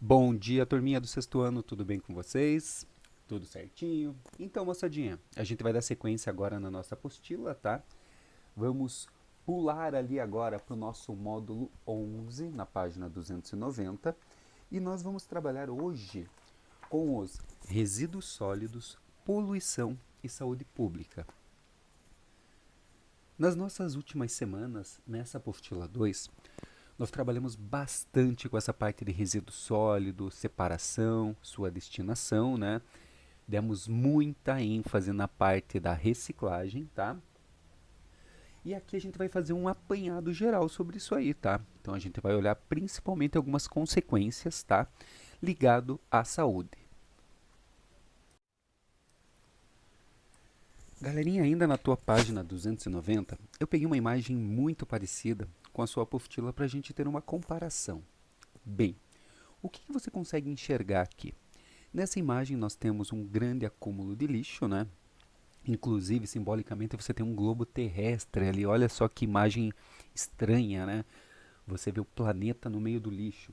Bom dia, turminha do sexto ano, tudo bem com vocês? Tudo certinho? Então, moçadinha, a gente vai dar sequência agora na nossa apostila, tá? Vamos pular ali agora para o nosso módulo 11, na página 290, e nós vamos trabalhar hoje com os resíduos sólidos, poluição e saúde pública. Nas nossas últimas semanas, nessa apostila 2, nós trabalhamos bastante com essa parte de resíduo sólido, separação, sua destinação, né? Demos muita ênfase na parte da reciclagem, tá? E aqui a gente vai fazer um apanhado geral sobre isso aí, tá? Então a gente vai olhar principalmente algumas consequências, tá? Ligado à saúde. Galerinha, ainda na tua página 290, eu peguei uma imagem muito parecida com a sua apostila para a gente ter uma comparação. Bem, o que você consegue enxergar aqui? Nessa imagem nós temos um grande acúmulo de lixo, né? Inclusive, simbolicamente, você tem um globo terrestre ali. Olha só que imagem estranha, né? Você vê o planeta no meio do lixo.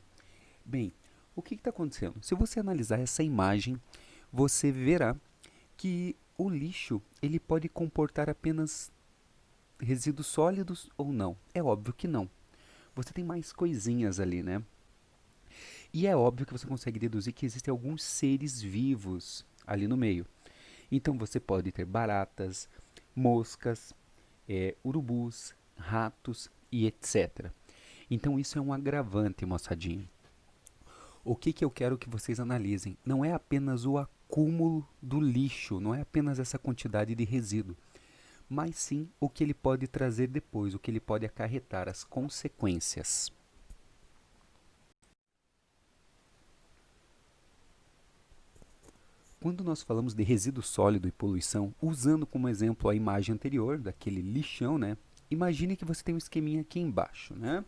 Bem, o que está acontecendo? Se você analisar essa imagem, você verá que o lixo ele pode comportar apenas resíduos sólidos ou não. É óbvio que não. Você tem mais coisinhas ali, né? E é óbvio que você consegue deduzir que existem alguns seres vivos ali no meio. Então você pode ter baratas, moscas, urubus, ratos e etc. Então isso é um agravante, moçadinho. O que eu quero que vocês analisem? Não é apenas o acúmulo do lixo, não é apenas essa quantidade de resíduo, mas sim o que ele pode trazer depois, o que ele pode acarretar, as consequências. Quando nós falamos de resíduo sólido e poluição, usando como exemplo a imagem anterior, daquele lixão, né? Imagine que você tem um esqueminha aqui embaixo, né?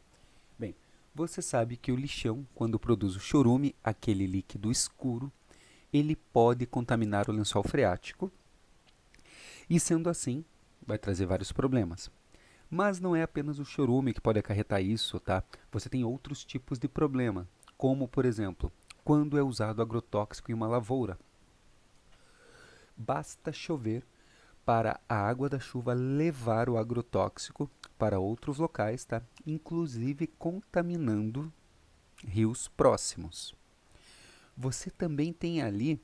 Bem, você sabe que o lixão, quando produz o chorume, aquele líquido escuro, ele pode contaminar o lençol freático e, sendo assim, vai trazer vários problemas. Mas não é apenas o chorume que pode acarretar isso, tá? Você tem outros tipos de problema, como, por exemplo, quando é usado agrotóxico em uma lavoura. Basta chover para a água da chuva levar o agrotóxico para outros locais, tá? Inclusive contaminando rios próximos. Você também tem ali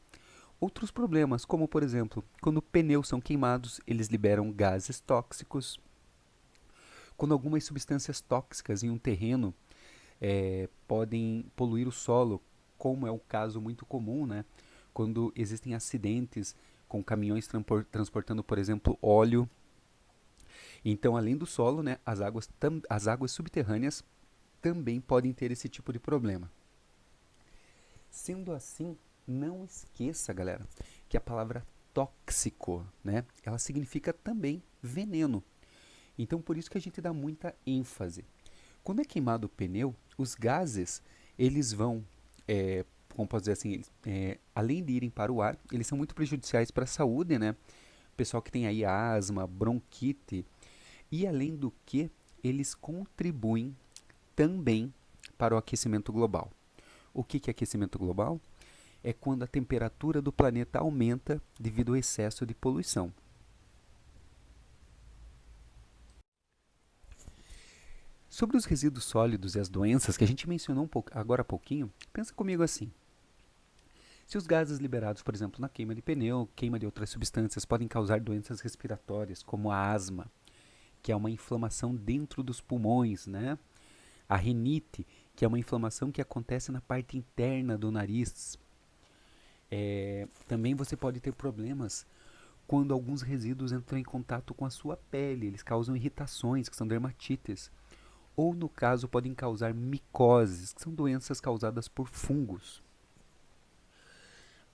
outros problemas, como por exemplo, quando pneus são queimados, eles liberam gases tóxicos. Quando algumas substâncias tóxicas em um terreno podem poluir o solo, como é o caso muito comum, né? Quando existem acidentes com caminhões transportando, por exemplo, óleo. Então, além do solo, né, as águas subterrâneas também podem ter esse tipo de problema. Sendo assim, não esqueça, galera, que a palavra tóxico, né, ela significa também veneno. Então, por isso que a gente dá muita ênfase. Quando é queimado o pneu, os gases, eles vão, como posso dizer assim, além de irem para o ar, eles são muito prejudiciais para a saúde, né? Pessoal que tem aí asma, bronquite, e além do que, eles contribuem também para o aquecimento global. O que é aquecimento global? É quando a temperatura do planeta aumenta devido ao excesso de poluição. Sobre os resíduos sólidos e as doenças que a gente mencionou agora há pouquinho, pensa comigo assim. Se os gases liberados, por exemplo, na queima de pneu, queima de outras substâncias, podem causar doenças respiratórias, como a asma, que é uma inflamação dentro dos pulmões, né? A rinite, que é uma inflamação que acontece na parte interna do nariz. Também você pode ter problemas quando alguns resíduos entram em contato com a sua pele. Eles causam irritações, que são dermatites. Ou, no caso, podem causar micoses, que são doenças causadas por fungos.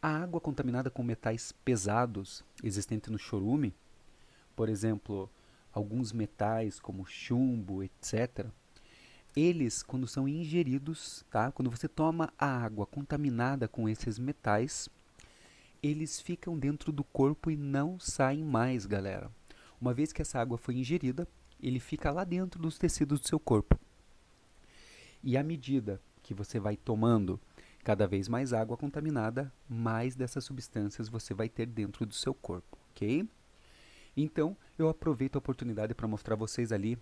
A água contaminada com metais pesados existente no chorume, por exemplo, alguns metais como chumbo, etc., eles, quando são ingeridos, tá? Quando você toma a água contaminada com esses metais, eles ficam dentro do corpo e não saem mais, galera. Uma vez que essa água foi ingerida, ele fica lá dentro dos tecidos do seu corpo. E à medida que você vai tomando Cada vez mais água contaminada, mais dessas substâncias você vai ter dentro do seu corpo, ok? Então, eu aproveito a oportunidade para mostrar a vocês ali,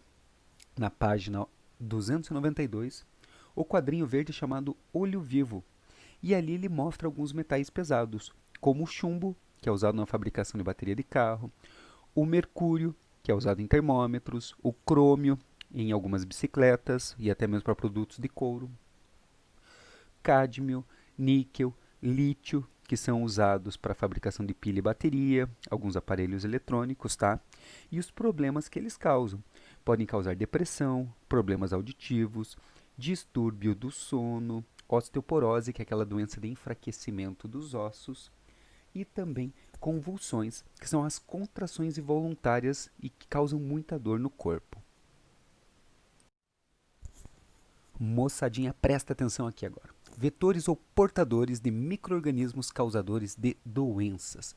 na página 292, o quadrinho verde chamado Olho Vivo. E ali ele mostra alguns metais pesados, como o chumbo, que é usado na fabricação de bateria de carro, o mercúrio, que é usado em termômetros, o crômio, em algumas bicicletas e até mesmo para produtos de couro, cádmio, níquel, lítio, que são usados para a fabricação de pilha e bateria, alguns aparelhos eletrônicos, tá? E os problemas que eles causam. Podem causar depressão, problemas auditivos, distúrbio do sono, osteoporose, que é aquela doença de enfraquecimento dos ossos, e também convulsões, que são as contrações involuntárias e que causam muita dor no corpo. Moçadinha, presta atenção aqui agora. Vetores ou portadores de micro-organismos causadores de doenças.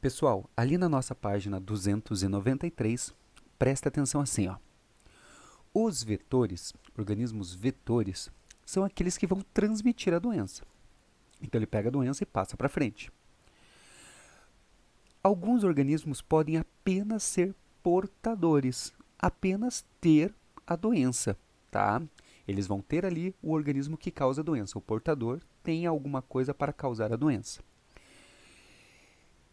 Pessoal, ali na nossa página 293, presta atenção assim, ó. Os vetores, organismos vetores, são aqueles que vão transmitir a doença. Então ele pega a doença e passa para frente. Alguns organismos podem apenas ser portadores, apenas ter a doença, tá? Eles vão ter ali o organismo que causa a doença. O portador tem alguma coisa para causar a doença.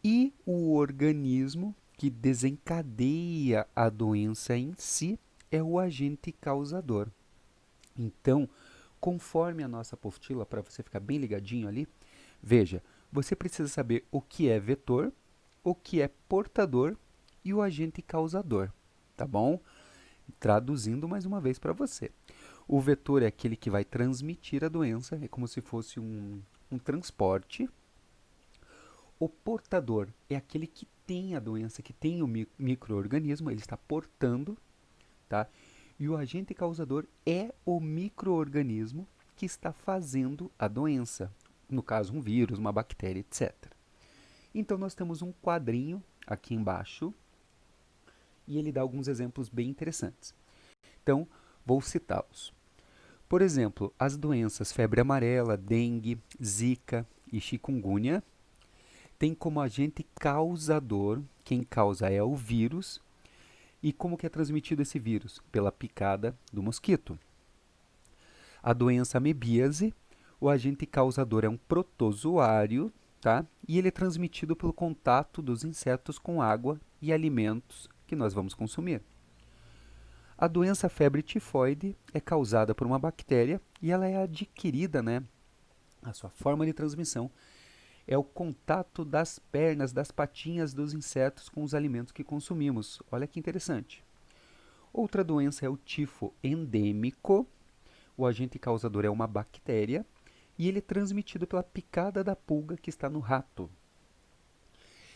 E o organismo que desencadeia a doença em si é o agente causador. Então, conforme a nossa apostila, para você ficar bem ligadinho ali, veja, você precisa saber o que é vetor, o que é portador e o agente causador, tá bom? Traduzindo mais uma vez para você. O vetor é aquele que vai transmitir a doença, é como se fosse um transporte. O portador é aquele que tem a doença, que tem o micro-organismo, ele está portando, tá? E o agente causador é o micro-organismo que está fazendo a doença, no caso um vírus, uma bactéria, etc. Então nós temos um quadrinho aqui embaixo e ele dá alguns exemplos bem interessantes. Então, vou citá-los. Por exemplo, as doenças febre amarela, dengue, zika e chikungunya têm como agente causador, quem causa é o vírus. E como que é transmitido esse vírus? Pela picada do mosquito. A doença amebíase, o agente causador é um protozoário, tá? E ele é transmitido pelo contato dos insetos com água e alimentos que nós vamos consumir. A doença febre tifoide é causada por uma bactéria e ela é adquirida, né? A sua forma de transmissão é o contato das pernas, das patinhas dos insetos com os alimentos que consumimos. Olha que interessante. Outra doença é o tifo endêmico. O agente causador é uma bactéria e ele é transmitido pela picada da pulga que está no rato.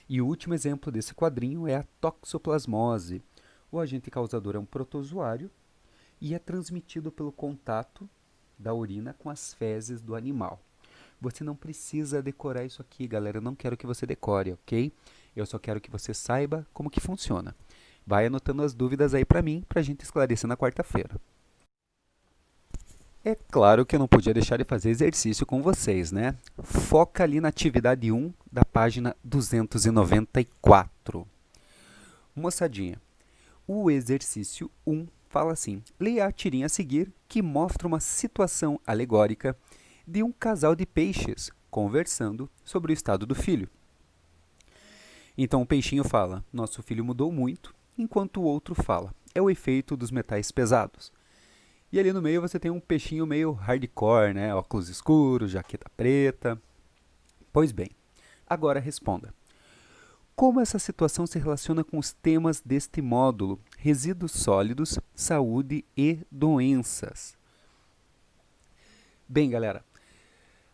E o último exemplo desse quadrinho é a toxoplasmose. O agente causador é um protozoário e é transmitido pelo contato da urina com as fezes do animal. Você não precisa decorar isso aqui, galera. Eu não quero que você decore, ok? Eu só quero que você saiba como que funciona. Vai anotando as dúvidas aí para mim, para a gente esclarecer na quarta-feira. É claro que eu não podia deixar de fazer exercício com vocês, né? Foca ali na atividade 1 da página 294. Moçadinha, o exercício 1 fala assim: leia a tirinha a seguir que mostra uma situação alegórica de um casal de peixes conversando sobre o estado do filho. Então o peixinho fala: nosso filho mudou muito, enquanto o outro fala: é o efeito dos metais pesados. E ali no meio você tem um peixinho meio hardcore, né? Óculos escuros, jaqueta preta. Pois bem, agora responda. Como essa situação se relaciona com os temas deste módulo: resíduos sólidos, saúde e doenças? Bem, galera,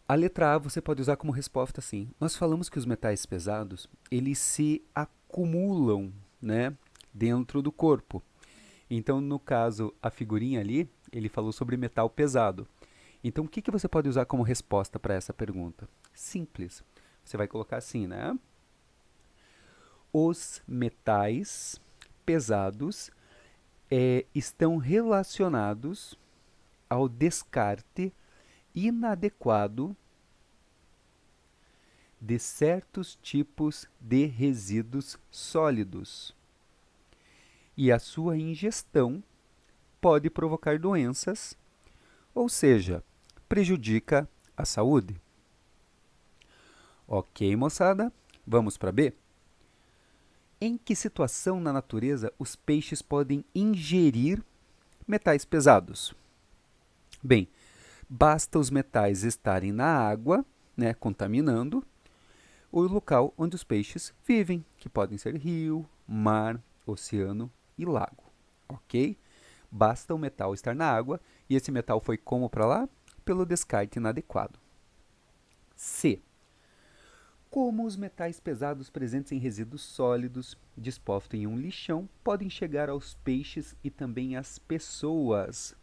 a letra A você pode usar como resposta assim. Nós falamos que os metais pesados, eles se acumulam, né, dentro do corpo. Então, no caso, a figurinha ali, ele falou sobre metal pesado. Então, o que você pode usar como resposta para essa pergunta? Simples. Você vai colocar assim, né? Os metais pesados estão relacionados ao descarte inadequado de certos tipos de resíduos sólidos. E a sua ingestão pode provocar doenças, ou seja, prejudica a saúde. Ok, moçada? Vamos para B? Em que situação na natureza os peixes podem ingerir metais pesados? Bem, basta os metais estarem na água, né, contaminando o local onde os peixes vivem, que podem ser rio, mar, oceano e lago. Ok? Basta o metal estar na água e esse metal foi como para lá? Pelo descarte inadequado. C. Como os metais pesados presentes em resíduos sólidos, dispostos em um lixão, podem chegar aos peixes e também às pessoas?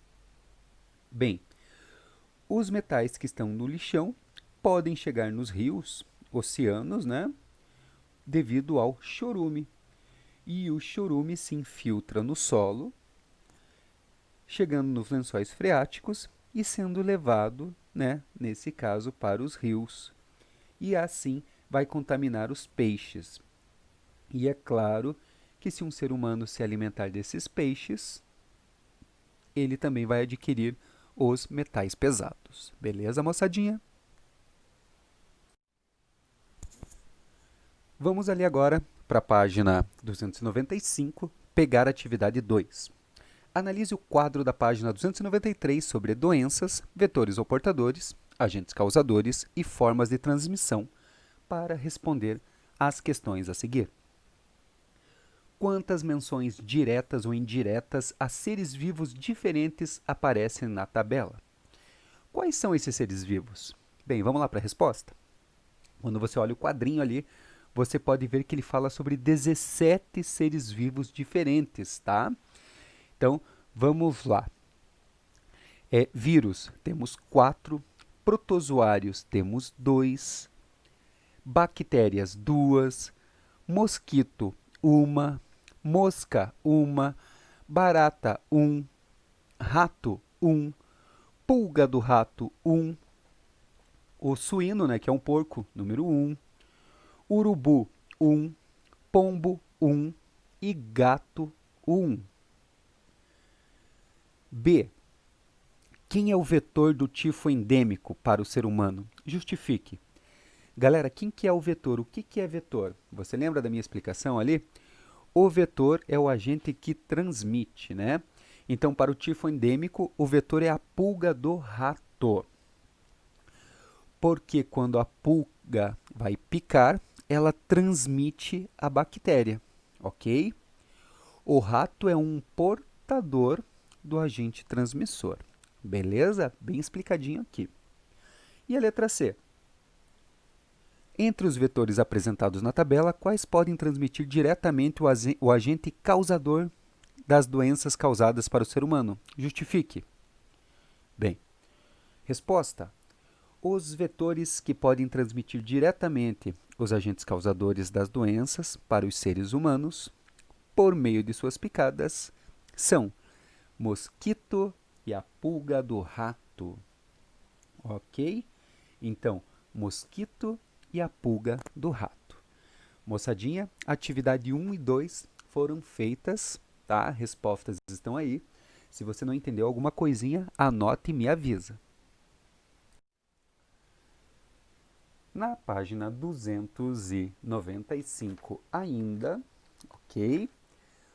Bem, os metais que estão no lixão podem chegar nos rios, oceanos, né? Devido ao chorume. E o chorume se infiltra no solo, chegando nos lençóis freáticos e sendo levado, né, nesse caso, para os rios. E assim vai contaminar os peixes. E é claro que se um ser humano se alimentar desses peixes, ele também vai adquirir os metais pesados. Beleza, moçadinha? Vamos ali agora para a página 295, pegar a atividade 2. Analise o quadro da página 293 sobre doenças, vetores ou portadores, agentes causadores e formas de transmissão para responder às questões a seguir. Quantas menções diretas ou indiretas a seres vivos diferentes aparecem na tabela? Quais são esses seres vivos? Bem, vamos lá para a resposta? Quando você olha o quadrinho ali, você pode ver que ele fala sobre 17 seres vivos diferentes, tá? Então, vamos lá. Vírus, temos 4. Protozoários, temos 2. Bactérias, 2. Mosquito, 1. Mosca, 1. Barata, 1. Rato, 1. Pulga do rato, 1. O suíno, né, que é um porco, número 1. Urubu, 1. Pombo, 1. E gato, 1. B. Quem é o vetor do tifo endêmico para o ser humano? Justifique. Galera, quem que é o vetor? O que que é vetor? Você lembra da minha explicação ali? O vetor é o agente que transmite, né? Então, para o tifo endêmico, o vetor é a pulga do rato. Porque quando a pulga vai picar, ela transmite a bactéria, ok? O rato é um portador do agente transmissor. Beleza? Bem explicadinho aqui. E a letra C? Entre os vetores apresentados na tabela, quais podem transmitir diretamente o agente causador das doenças causadas para o ser humano? Justifique. Bem, resposta. Os vetores que podem transmitir diretamente os agentes causadores das doenças para os seres humanos, por meio de suas picadas, são mosquito e a pulga do rato. Ok? Então, mosquito e a pulga do rato. Moçadinha, atividade 1 e 2 foram feitas, tá? Respostas estão aí. Se você não entendeu alguma coisinha, anote e me avisa. Na página 295 ainda, ok?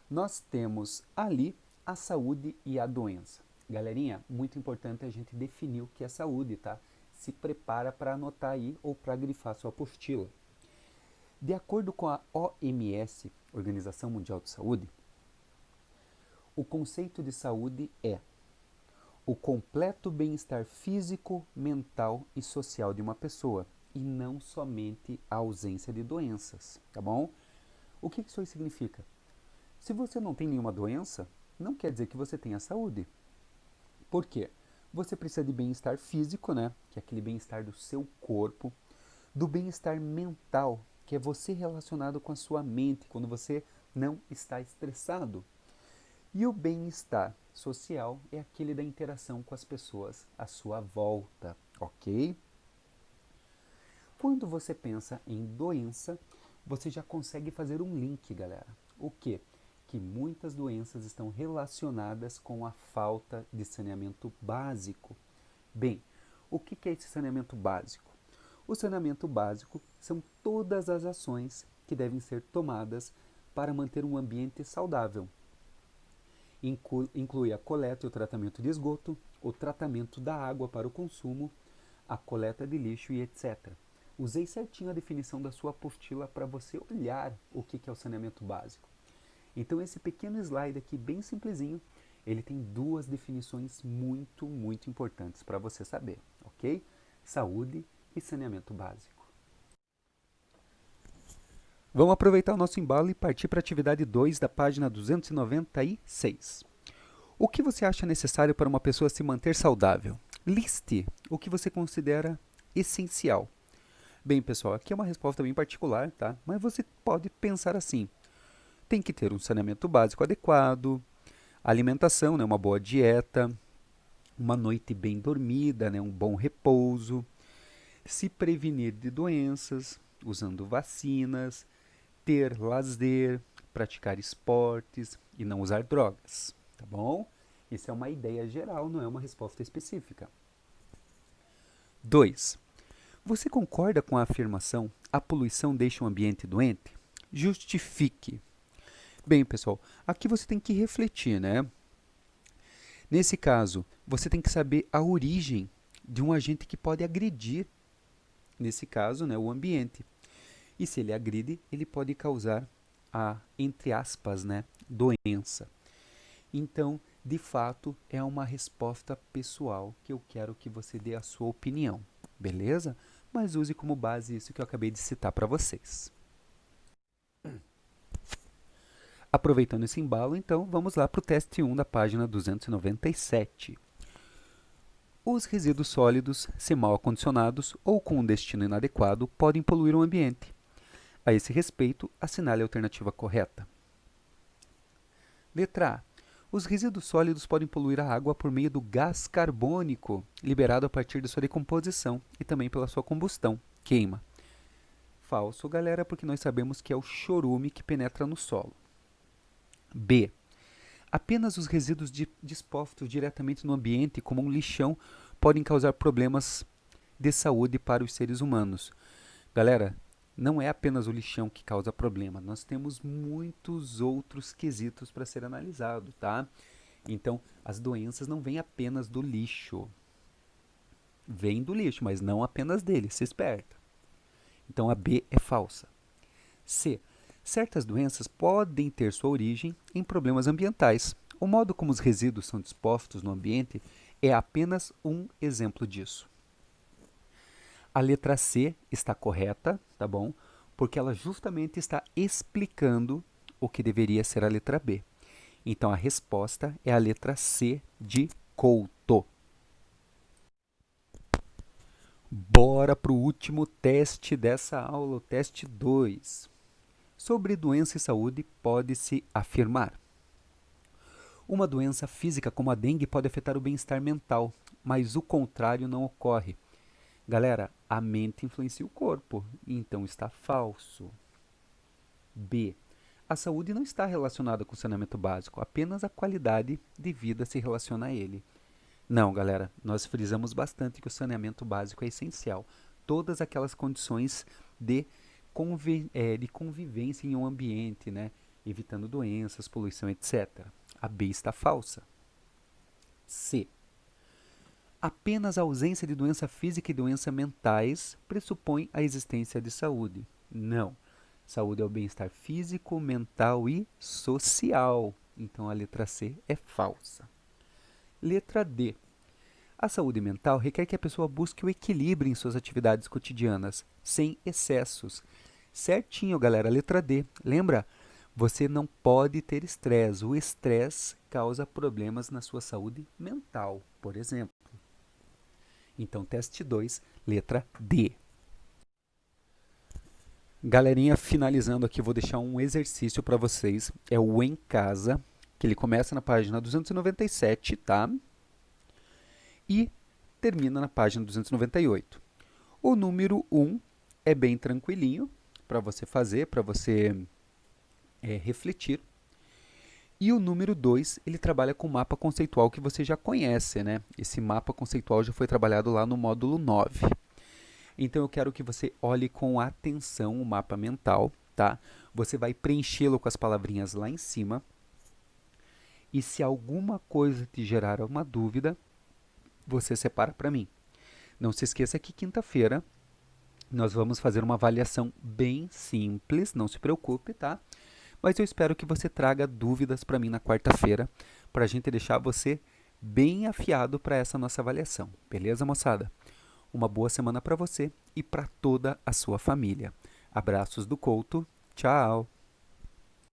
Nós temos ali a saúde e a doença. Galerinha, muito importante a gente definir o que é saúde, tá? Se prepara para anotar aí ou para grifar sua apostila. De acordo com a OMS, Organização Mundial de Saúde, o conceito de saúde é o completo bem-estar físico, mental e social de uma pessoa, e não somente a ausência de doenças, tá bom? O que isso aí significa? Se você não tem nenhuma doença, não quer dizer que você tenha saúde. Por quê? Você precisa de bem-estar físico, né? Que é aquele bem-estar do seu corpo, do bem-estar mental, que é você relacionado com a sua mente, quando você não está estressado. E o bem-estar social é aquele da interação com as pessoas à sua volta, ok? Quando você pensa em doença, você já consegue fazer um link, galera. O quê? Que muitas doenças estão relacionadas com a falta de saneamento básico. Bem, o que é esse saneamento básico? O saneamento básico são todas as ações que devem ser tomadas para manter um ambiente saudável. Inclui a coleta e o tratamento de esgoto, o tratamento da água para o consumo, a coleta de lixo e etc. Usei certinho a definição da sua apostila para você olhar o que é o saneamento básico. Então esse pequeno slide aqui, bem simplesinho, ele tem duas definições muito importantes para você saber, ok? Saúde e saneamento básico. Vamos aproveitar o nosso embalo e partir para a atividade 2 da página 296. O que você acha necessário para uma pessoa se manter saudável? Liste o que você considera essencial. Bem, pessoal, aqui é uma resposta bem particular, tá? Mas você pode pensar assim: tem que ter um saneamento básico adequado, alimentação, né, uma boa dieta, uma noite bem dormida, né, um bom repouso, se prevenir de doenças usando vacinas, ter lazer, praticar esportes e não usar drogas, tá bom? Isso é uma ideia geral, não é uma resposta específica. 2. Você concorda com a afirmação "a poluição deixa o ambiente doente"? Justifique. Bem, pessoal, aqui você tem que refletir, né? Nesse caso, você tem que saber a origem de um agente que pode agredir, nesse caso, né, o ambiente. E se ele agride, ele pode causar a, entre aspas, né, doença. Então, de fato, é uma resposta pessoal que eu quero que você dê a sua opinião, beleza? Mas use como base isso que eu acabei de citar para vocês. Aproveitando esse embalo, então, vamos lá para o teste 1 da página 297. Os resíduos sólidos, se mal acondicionados ou com um destino inadequado, podem poluir o ambiente. A esse respeito, assinale a alternativa correta. Letra A. Os resíduos sólidos podem poluir a água por meio do gás carbônico, liberado a partir de sua decomposição e também pela sua combustão, queima. Falso, galera, porque nós sabemos que é o chorume que penetra no solo. B. Apenas os resíduos dispostos diretamente no ambiente, como um lixão, podem causar problemas de saúde para os seres humanos. Galera, não é apenas o lixão que causa problema, nós temos muitos outros quesitos para ser analisado, tá? Então, as doenças não vêm apenas do lixo. Vêm do lixo, mas não apenas dele, se esperta. Então, a B é falsa. C. Certas doenças podem ter sua origem em problemas ambientais. O modo como os resíduos são dispostos no ambiente é apenas um exemplo disso. A letra C está correta, tá bom? Porque ela justamente está explicando o que deveria ser a letra B. Então a resposta é a letra C de Couto. Bora para o último teste dessa aula, o teste 2. Sobre doença e saúde, pode-se afirmar: uma doença física como a dengue pode afetar o bem-estar mental, mas o contrário não ocorre. Galera, a mente influencia o corpo, então está falso. B. A saúde não está relacionada com o saneamento básico, apenas a qualidade de vida se relaciona a ele. Não, galera, nós frisamos bastante que o saneamento básico é essencial. Todas aquelas condições de convivência em um ambiente, né? Evitando doenças, poluição, etc. A B está falsa. C. Apenas a ausência de doença física e doença mentais pressupõe a existência de saúde. Não. Saúde é o bem-estar físico, mental e social. Então a letra C é falsa. Letra D. A saúde mental requer que a pessoa busque o equilíbrio em suas atividades cotidianas, sem excessos. Certinho, galera. Letra D. Lembra? Você não pode ter estresse. O estresse causa problemas na sua saúde mental, por exemplo. Então, teste 2, letra D. Galerinha, finalizando aqui, vou deixar um exercício para vocês. É o em casa, que ele começa na página 297, tá? E termina na página 298. O número 1 é bem tranquilinho para você fazer, para você refletir. E o número 2, ele trabalha com o mapa conceitual que você já conhece, né? Esse mapa conceitual já foi trabalhado lá no módulo 9. Então eu quero que você olhe com atenção o mapa mental, tá? Você vai preenchê-lo com as palavrinhas lá em cima. E se alguma coisa te gerar uma dúvida, você separa para mim. Não se esqueça que quinta-feira nós vamos fazer uma avaliação bem simples, não se preocupe, tá? Mas eu espero que você traga dúvidas para mim na quarta-feira, para a gente deixar você bem afiado para essa nossa avaliação. Beleza, moçada? Uma boa semana para você e para toda a sua família. Abraços do Couto. Tchau!